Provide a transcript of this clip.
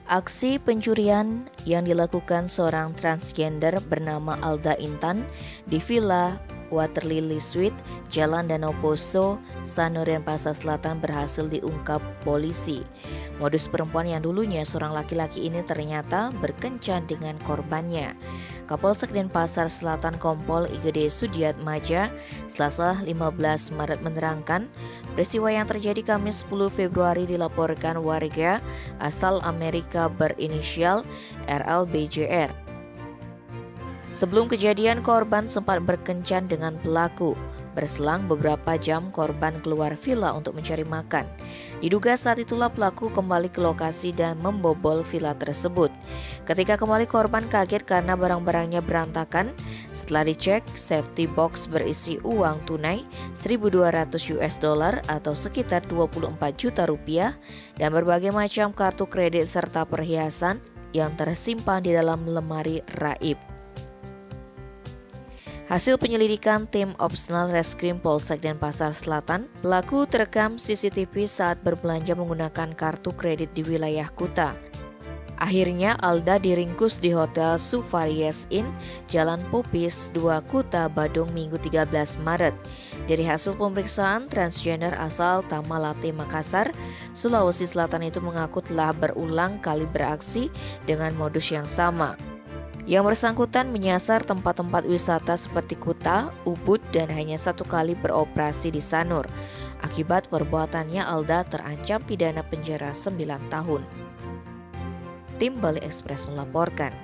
Aksi pencurian yang dilakukan seorang transgender bernama Alda Intan di Villa Waterlily Suite, Jalan Danau Poso, Sanurian Pasar Selatan berhasil diungkap polisi. Modus perempuan yang dulunya seorang laki-laki ini ternyata berkencan dengan korbannya. Kapolsek Denpasar Selatan Kompol IGD Sudiatmaja Selasa 15 Maret menerangkan, peristiwa yang terjadi Kamis 10 Februari dilaporkan warga asal Amerika berinisial RLBJR. Sebelum kejadian, korban sempat berkencan dengan pelaku. Berselang beberapa jam, korban keluar villa untuk mencari makan. Diduga saat itulah pelaku kembali ke lokasi dan membobol villa tersebut. Ketika kembali, korban kaget karena barang-barangnya berantakan. Setelah dicek, safety box berisi uang tunai 1.200 US dollar atau sekitar 24 juta rupiah dan berbagai macam kartu kredit serta perhiasan yang tersimpan di dalam lemari raib. Hasil penyelidikan tim Opsnal Reskrim Polsek Denpasar Selatan, pelaku terekam CCTV saat berbelanja menggunakan kartu kredit di wilayah Kuta. Akhirnya Alda diringkus di Hotel Suvaries Inn, Jalan Pupis 2 Kuta, Badung, Minggu 13 Maret. Dari hasil pemeriksaan, transgender asal Tamalate, Makassar, Sulawesi Selatan itu mengaku telah berulang kali beraksi dengan modus yang sama. Yang bersangkutan menyasar tempat-tempat wisata seperti Kuta, Ubud, dan hanya satu kali beroperasi di Sanur. Akibat perbuatannya, Alda terancam pidana penjara 9 tahun. Tim Bali Express melaporkan.